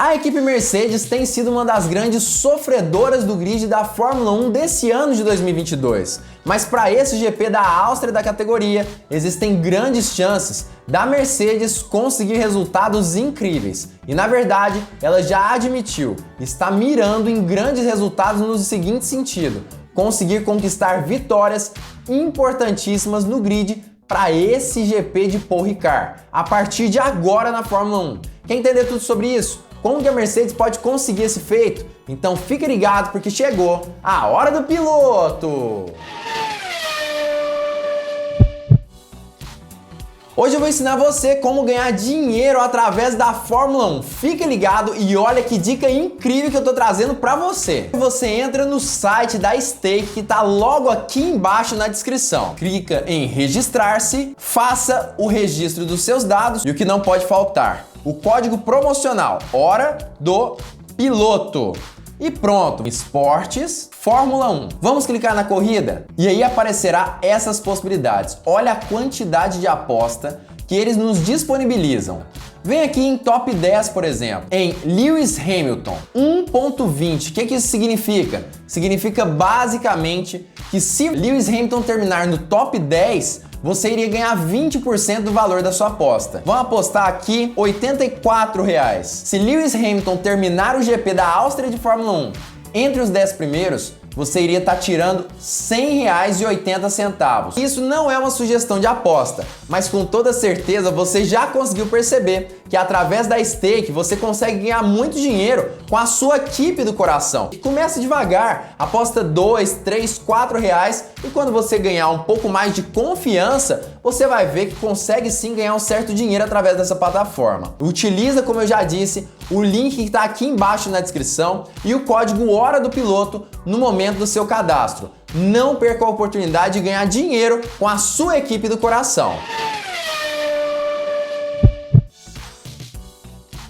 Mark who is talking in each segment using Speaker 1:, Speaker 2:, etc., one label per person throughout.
Speaker 1: A equipe Mercedes tem sido uma das grandes sofredoras do grid da Fórmula 1 desse ano de 2022. Mas para esse GP da Áustria da categoria, existem grandes chances da Mercedes conseguir resultados incríveis. E na verdade, ela já admitiu, está mirando em grandes resultados no seguinte sentido: conseguir conquistar vitórias importantíssimas no grid para esse GP de Paul Ricard, a partir de agora na Fórmula 1. Quer entender tudo sobre isso? Como que a Mercedes pode conseguir esse feito? Então fique ligado porque chegou a hora do piloto! Hoje eu vou ensinar você como ganhar dinheiro através da Fórmula 1. Fique ligado e olha que dica incrível que eu tô trazendo para você. Você entra no site da Stake que tá logo aqui embaixo na descrição. Clica em registrar-se, faça o registro dos seus dados e o que não pode faltar: o código promocional Hora do Piloto. E pronto, Esportes Fórmula 1. Vamos clicar na corrida? E aí aparecerá essas possibilidades. Olha a quantidade de aposta que eles nos disponibilizam. Vem aqui em top 10, por exemplo, em Lewis Hamilton, 1.20. O que isso significa? Significa basicamente que se Lewis Hamilton terminar no top 10, você iria ganhar 20% do valor da sua aposta. Vamos apostar aqui R$ 84. Se Lewis Hamilton terminar o GP da Áustria de Fórmula 1 entre os 10 primeiros, você iria estar tirando R$ 100,80. Isso não é uma sugestão de aposta, mas com toda certeza você já conseguiu perceber que através da Stake você consegue ganhar muito dinheiro com a sua equipe do coração. Começa devagar, aposta R$ 2, 3, 4 reais e quando você ganhar um pouco mais de confiança, você vai ver que consegue sim ganhar um certo dinheiro através dessa plataforma. Utiliza, como eu já disse, o link que está aqui embaixo na descrição e o código Hora do Piloto no momento do seu cadastro. Não perca a oportunidade de ganhar dinheiro com a sua equipe do coração.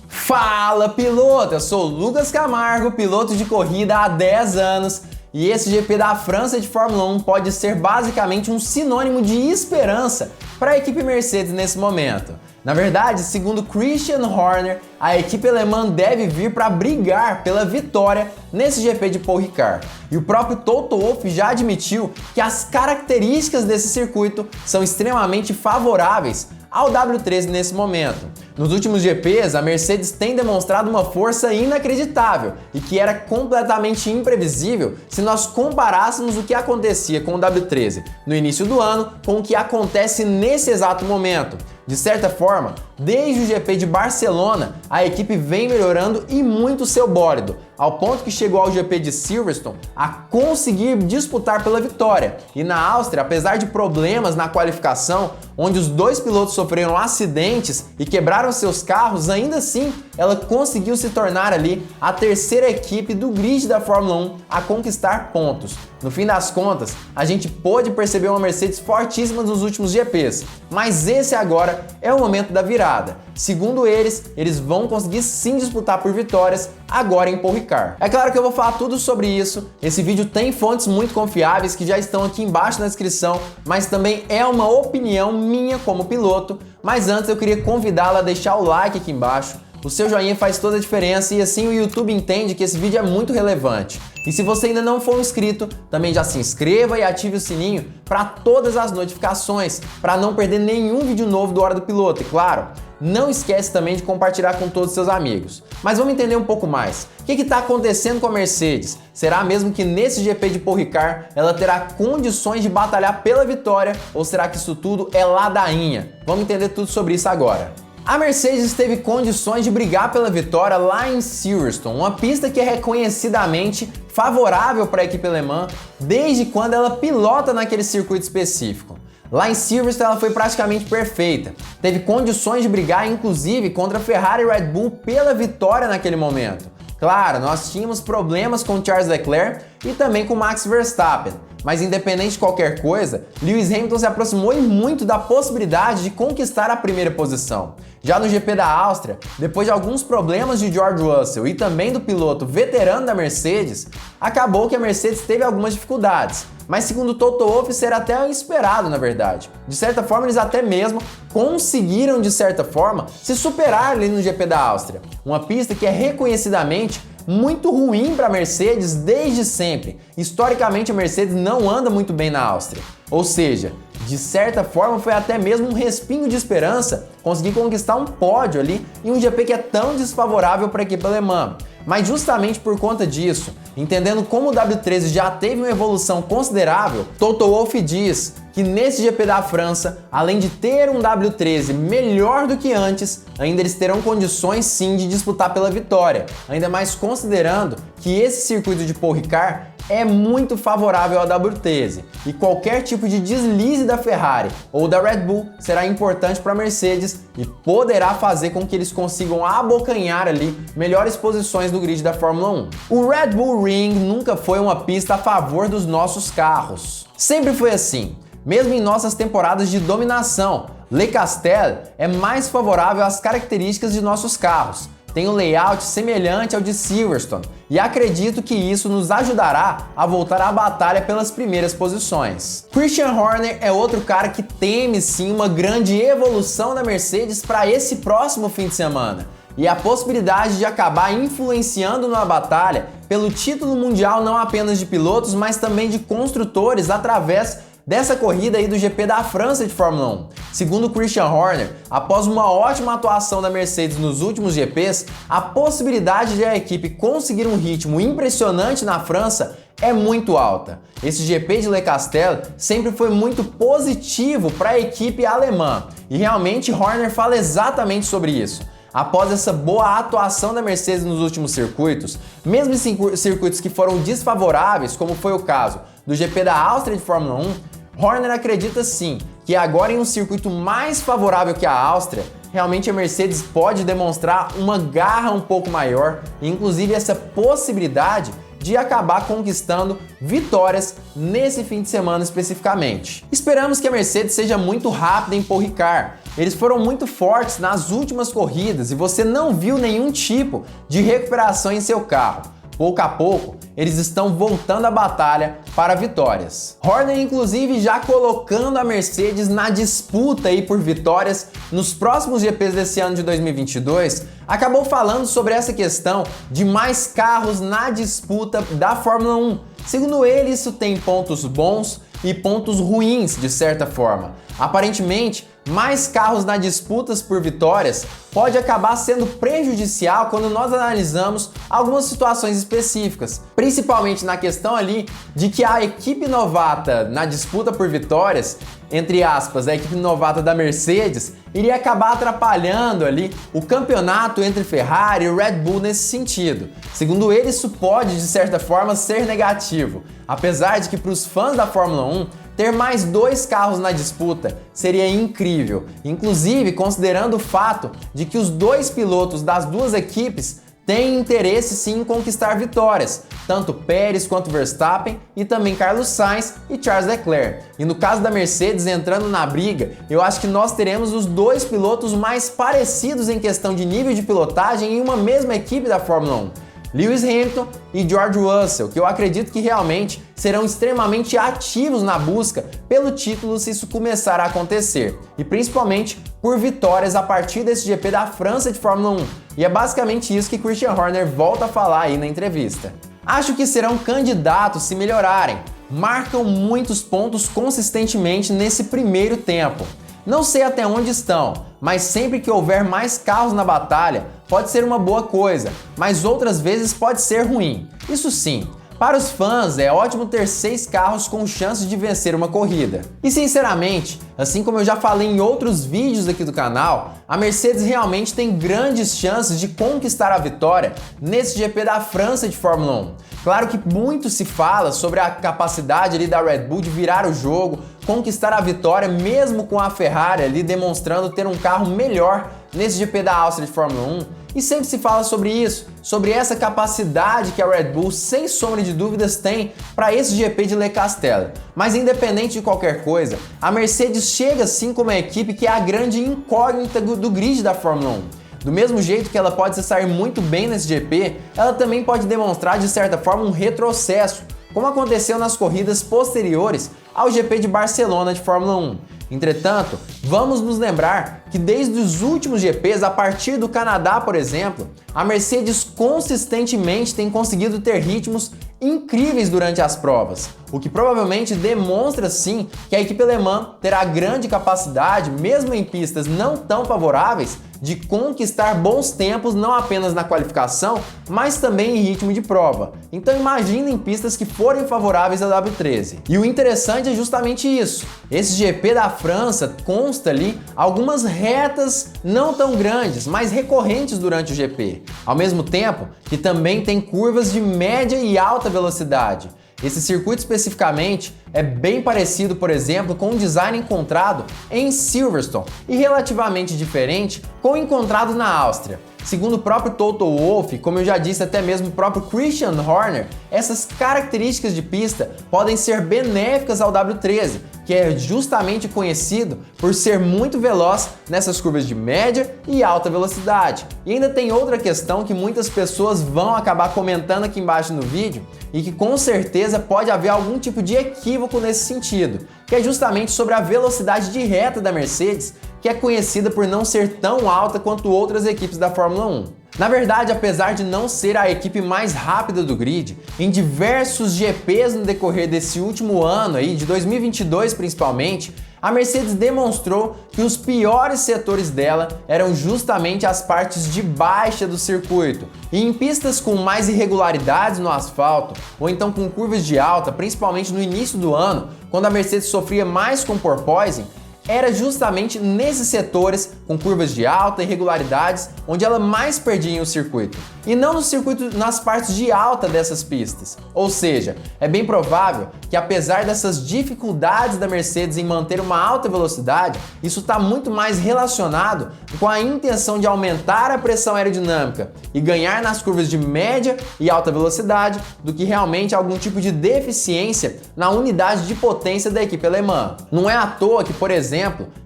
Speaker 1: Fala, piloto! Eu sou o Lucas Camargo, piloto de corrida há 10 anos. E esse GP da França de Fórmula 1 pode ser basicamente um sinônimo de esperança para a equipe Mercedes nesse momento. Na verdade, segundo Christian Horner, a equipe alemã deve vir para brigar pela vitória nesse GP de Paul Ricard. E o próprio Toto Wolff já admitiu que as características desse circuito são extremamente favoráveis ao W13 nesse momento. Nos últimos GPs, a Mercedes tem demonstrado uma força inacreditável e que era completamente imprevisível se nós comparássemos o que acontecia com o W13 no início do ano com o que acontece nesse exato momento. De certa forma, desde o GP de Barcelona, a equipe vem melhorando e muito seu bólido, ao ponto que chegou ao GP de Silverstone a conseguir disputar pela vitória. E na Áustria, apesar de problemas na qualificação, onde os dois pilotos sofreram acidentes e quebraram seus carros, ainda assim ela conseguiu se tornar ali a terceira equipe do grid da Fórmula 1 a conquistar pontos. No fim das contas, a gente pôde perceber uma Mercedes fortíssima nos últimos GPs, mas esse agora é o momento da virada. Segundo eles vão conseguir sim disputar por vitórias agora em Paul Ricard. É claro que eu vou falar tudo sobre isso, esse vídeo tem fontes muito confiáveis que já estão aqui embaixo na descrição, mas também é uma opinião minha como piloto. Mas antes eu queria convidá-la a deixar o like aqui embaixo. O seu joinha faz toda a diferença e assim o YouTube entende que esse vídeo é muito relevante. E se você ainda não for um inscrito, também já se inscreva e ative o sininho para todas as notificações, para não perder nenhum vídeo novo do Hora do Piloto. E claro, não esquece também de compartilhar com todos os seus amigos. Mas vamos entender um pouco mais. O que está acontecendo com a Mercedes? Será mesmo que nesse GP de Paul Ricard ela terá condições de batalhar pela vitória ou será que isso tudo é ladainha? Vamos entender tudo sobre isso agora. A Mercedes teve condições de brigar pela vitória lá em Silverstone, uma pista que é reconhecidamente favorável para a equipe alemã desde quando ela pilota naquele circuito específico. Lá em Silverstone ela foi praticamente perfeita, teve condições de brigar inclusive contra a Ferrari e Red Bull pela vitória naquele momento. Claro, nós tínhamos problemas com Charles Leclerc e também com Max Verstappen, mas independente de qualquer coisa, Lewis Hamilton se aproximou e muito da possibilidade de conquistar a primeira posição. Já no GP da Áustria, depois de alguns problemas de George Russell e também do piloto veterano da Mercedes, acabou que a Mercedes teve algumas dificuldades. mas segundo Toto Wolff será até esperado, na verdade. De certa forma, eles até mesmo conseguiram, de certa forma, se superar ali no GP da Áustria, uma pista que é reconhecidamente muito ruim para a Mercedes desde sempre. Historicamente, a Mercedes não anda muito bem na Áustria. Ou seja, de certa forma foi até mesmo um respingo de esperança conseguir conquistar um pódio ali em um GP que é tão desfavorável para a equipe alemã. Mas justamente por conta disso, entendendo como o W13 já teve uma evolução considerável, Toto Wolff diz que nesse GP da França, além de ter um W13 melhor do que antes, ainda eles terão condições sim de disputar pela vitória, ainda mais considerando que esse circuito de Paul Ricard é muito favorável ao W13 e qualquer tipo de deslize da Ferrari ou da Red Bull será importante para a Mercedes e poderá fazer com que eles consigam abocanhar ali melhores posições do grid da Fórmula 1. O Red Bull Ring nunca foi uma pista a favor dos nossos carros. Sempre foi assim. Mesmo em nossas temporadas de dominação, Le Castel é mais favorável às características de nossos carros. Tem um layout semelhante ao de Silverstone e acredito que isso nos ajudará a voltar à batalha pelas primeiras posições. Christian Horner é outro cara que teme sim uma grande evolução da Mercedes para esse próximo fim de semana e a possibilidade de acabar influenciando na batalha pelo título mundial não apenas de pilotos, mas também de construtores através dessa corrida aí do GP da França de Fórmula 1. Segundo Christian Horner, após uma ótima atuação da Mercedes nos últimos GPs, a possibilidade de a equipe conseguir um ritmo impressionante na França é muito alta. Esse GP de Le Castel sempre foi muito positivo para a equipe alemã e realmente Horner fala exatamente sobre isso. Após essa boa atuação da Mercedes nos últimos circuitos, mesmo em circuitos que foram desfavoráveis, como foi o caso do GP da Áustria de Fórmula 1, Horner acredita sim que agora em um circuito mais favorável que a Áustria, realmente a Mercedes pode demonstrar uma garra um pouco maior e inclusive essa possibilidade de acabar conquistando vitórias nesse fim de semana especificamente. Esperamos que a Mercedes seja muito rápida em Paul Ricard. Eles foram muito fortes nas últimas corridas e você não viu nenhum tipo de recuperação em seu carro. Pouco a pouco, eles estão voltando à batalha para vitórias. Horner, inclusive, já colocando a Mercedes na disputa aí por vitórias nos próximos GPs desse ano de 2022, acabou falando sobre essa questão de mais carros na disputa da Fórmula 1. Segundo ele, isso tem pontos bons e pontos ruins, de certa forma. Aparentemente, mais carros na disputas por vitórias pode acabar sendo prejudicial quando nós analisamos algumas situações específicas, principalmente na questão ali de que a equipe novata na disputa por vitórias, entre aspas, a equipe novata da Mercedes, iria acabar atrapalhando ali o campeonato entre Ferrari e Red Bull nesse sentido. Segundo ele, isso pode, de certa forma, ser negativo, apesar de que para os fãs da Fórmula 1, ter mais 2 carros na disputa seria incrível, inclusive considerando o fato de que os 2 pilotos das duas equipes têm interesse sim em conquistar vitórias, tanto Pérez quanto Verstappen e também Carlos Sainz e Charles Leclerc. E no caso da Mercedes entrando na briga, eu acho que nós teremos os 2 pilotos mais parecidos em questão de nível de pilotagem em uma mesma equipe da Fórmula 1. Lewis Hamilton e George Russell, que eu acredito que realmente serão extremamente ativos na busca pelo título se isso começar a acontecer, e principalmente por vitórias a partir desse GP da França de Fórmula 1, e é basicamente isso que Christian Horner volta a falar aí na entrevista. Acho que serão candidatos se melhorarem, marcam muitos pontos consistentemente nesse primeiro tempo. Não sei até onde estão, mas sempre que houver mais carros na batalha, pode ser uma boa coisa, mas outras vezes pode ser ruim. Isso sim, para os fãs é ótimo ter 6 carros com chances de vencer uma corrida. E sinceramente, assim como eu já falei em outros vídeos aqui do canal, a Mercedes realmente tem grandes chances de conquistar a vitória nesse GP da França de Fórmula 1. Claro que muito se fala sobre a capacidade ali da Red Bull de virar o jogo, conquistar a vitória mesmo com a Ferrari ali demonstrando ter um carro melhor nesse GP da Áustria de Fórmula 1. E sempre se fala sobre isso, sobre essa capacidade que a Red Bull, sem sombra de dúvidas, tem para esse GP de Le Castel. Mas independente de qualquer coisa, a Mercedes chega sim como a equipe que é a grande incógnita do grid da Fórmula 1. Do mesmo jeito que ela pode se sair muito bem nesse GP, ela também pode demonstrar de certa forma um retrocesso, como aconteceu nas corridas posteriores ao GP de Barcelona de Fórmula 1. Entretanto, vamos nos lembrar que desde os últimos GPs, a partir do Canadá, por exemplo, a Mercedes consistentemente tem conseguido ter ritmos incríveis durante as provas, o que provavelmente demonstra sim que a equipe alemã terá grande capacidade, mesmo em pistas não tão favoráveis, de conquistar bons tempos não apenas na qualificação, mas também em ritmo de prova. Então imagine em pistas que forem favoráveis à W13. E o interessante é justamente isso. Esse GP da França consta ali algumas retas não tão grandes, mas recorrentes durante o GP, ao mesmo tempo que também tem curvas de média e alta velocidade. Esse circuito especificamente é bem parecido, por exemplo, com o design encontrado em Silverstone e relativamente diferente com o encontrado na Áustria. Segundo o próprio Toto Wolff, como eu já disse até mesmo o próprio Christian Horner, essas características de pista podem ser benéficas ao W13, que é justamente conhecido por ser muito veloz nessas curvas de média e alta velocidade. E ainda tem outra questão que muitas pessoas vão acabar comentando aqui embaixo no vídeo e que com certeza pode haver algum tipo de equívoco nesse sentido, que é justamente sobre a velocidade de reta da Mercedes, que é conhecida por não ser tão alta quanto outras equipes da Fórmula 1. Na verdade, apesar de não ser a equipe mais rápida do grid, em diversos GPs no decorrer desse último ano aí, de 2022 principalmente, a Mercedes demonstrou que os piores setores dela eram justamente as partes de baixa do circuito. E em pistas com mais irregularidades no asfalto, ou então com curvas de alta, principalmente no início do ano, quando a Mercedes sofria mais com porpoising, era justamente nesses setores com curvas de alta e irregularidades onde ela mais perdia em o circuito, e não no circuito nas partes de alta dessas pistas. Ou seja, é bem provável que apesar dessas dificuldades da Mercedes em manter uma alta velocidade, isso está muito mais relacionado com a intenção de aumentar a pressão aerodinâmica e ganhar nas curvas de média e alta velocidade do que realmente algum tipo de deficiência na unidade de potência da equipe alemã. Não é à toa que, por exemplo,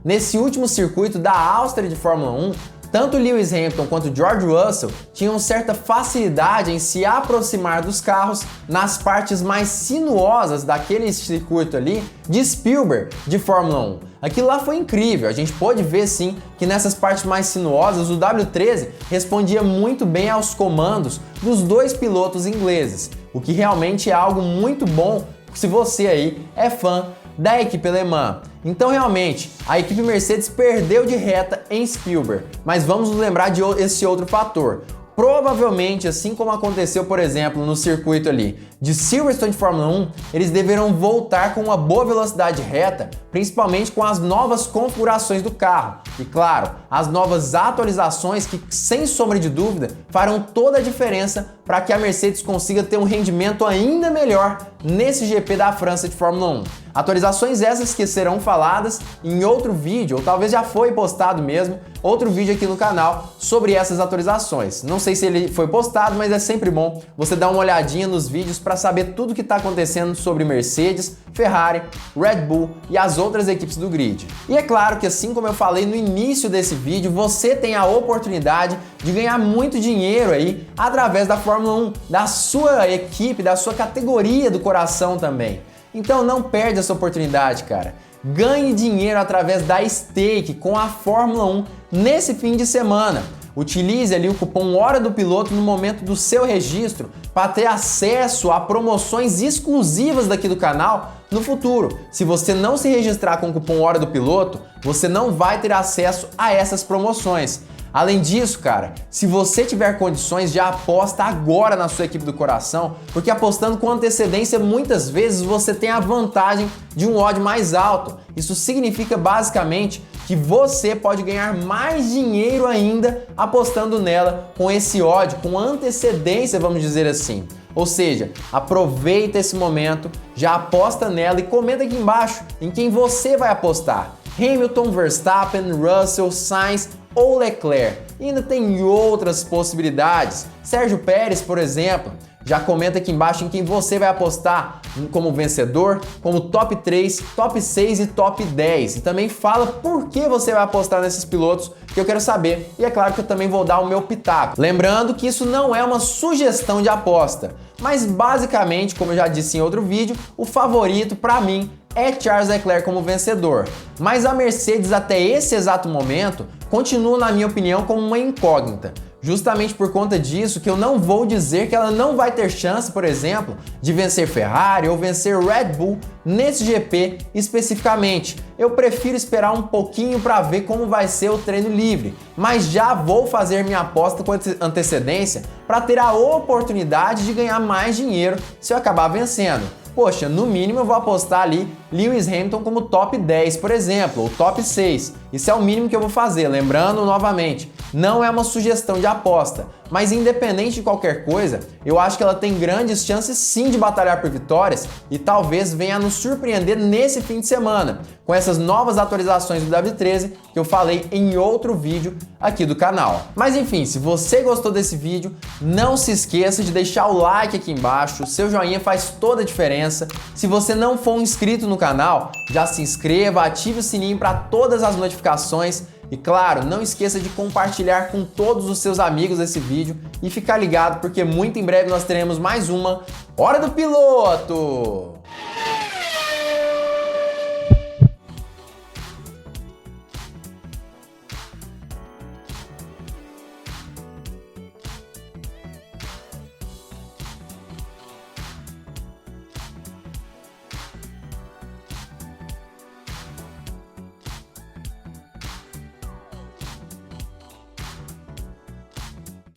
Speaker 1: nesse último circuito da Áustria de Fórmula 1, tanto Lewis Hamilton quanto George Russell tinham certa facilidade em se aproximar dos carros nas partes mais sinuosas daquele circuito ali de Spielberg de Fórmula 1. Aquilo lá foi incrível, a gente pôde ver sim que nessas partes mais sinuosas o W13 respondia muito bem aos comandos dos dois pilotos ingleses, o que realmente é algo muito bom se você aí é fã da equipe alemã. Então realmente, a equipe Mercedes perdeu de reta em Spielberg, mas vamos nos lembrar de esse outro fator. Provavelmente, assim como aconteceu, por exemplo, no circuito ali de Silverstone de Fórmula 1, eles deverão voltar com uma boa velocidade reta, principalmente com as novas configurações do carro. E claro, as novas atualizações que, sem sombra de dúvida, farão toda a diferença para que a Mercedes consiga ter um rendimento ainda melhor nesse GP da França de Fórmula 1. Atualizações essas que serão faladas em outro vídeo, ou talvez já foi postado mesmo, outro vídeo aqui no canal sobre essas atualizações. Não sei se ele foi postado, mas é sempre bom você dar uma olhadinha nos vídeos para saber tudo o que está acontecendo sobre Mercedes, Ferrari, Red Bull e as outras equipes do grid. E é claro que, assim como eu falei no início desse vídeo, você tem a oportunidade de ganhar muito dinheiro aí através da Fórmula 1, da sua equipe, da sua categoria do coração também. Então não perde essa oportunidade, cara. Ganhe dinheiro através da Stake com a Fórmula 1 nesse fim de semana. Utilize ali o cupom Hora do Piloto no momento do seu registro para ter acesso a promoções exclusivas daqui do canal no futuro. Se você não se registrar com o cupom Hora do Piloto, você não vai ter acesso a essas promoções. Além disso, cara, se você tiver condições, já aposta agora na sua equipe do coração, porque apostando com antecedência, muitas vezes você tem a vantagem de um odd mais alto. Isso significa basicamente que você pode ganhar mais dinheiro ainda apostando nela com esse odd, com antecedência, vamos dizer assim. Ou seja, aproveita esse momento, já aposta nela e comenta aqui embaixo em quem você vai apostar. Hamilton, Verstappen, Russell, Sainz ou Leclerc. E ainda tem outras possibilidades. Sérgio Pérez, por exemplo. Já comenta aqui embaixo em quem você vai apostar como vencedor, como top 3, top 6 e top 10. E também fala por que você vai apostar nesses pilotos, que eu quero saber. E é claro que eu também vou dar o meu pitaco. Lembrando que isso não é uma sugestão de aposta, mas basicamente, como eu já disse em outro vídeo, o favorito para mim é Charles Leclerc como vencedor. Mas a Mercedes até esse exato momento continua, na minha opinião, como uma incógnita. Justamente por conta disso que eu não vou dizer que ela não vai ter chance, por exemplo, de vencer Ferrari ou vencer Red Bull nesse GP especificamente. Eu prefiro esperar um pouquinho para ver como vai ser o treino livre, mas já vou fazer minha aposta com antecedência para ter a oportunidade de ganhar mais dinheiro se eu acabar vencendo. Poxa, no mínimo eu vou apostar ali Lewis Hamilton como top 10, por exemplo, ou top 6. Isso é o mínimo que eu vou fazer. Lembrando novamente, não é uma sugestão de aposta, mas independente de qualquer coisa, eu acho que ela tem grandes chances sim de batalhar por vitórias e talvez venha a nos surpreender nesse fim de semana, com essas novas atualizações do W13 que eu falei em outro vídeo aqui do canal. Mas enfim, se você gostou desse vídeo, não se esqueça de deixar o like aqui embaixo, o seu joinha faz toda a diferença. Se você não for um inscrito no canal, já se inscreva, ative o sininho para todas as notificações. E claro, não esqueça de compartilhar com todos os seus amigos esse vídeo e ficar ligado porque muito em breve nós teremos mais uma Hora do Piloto!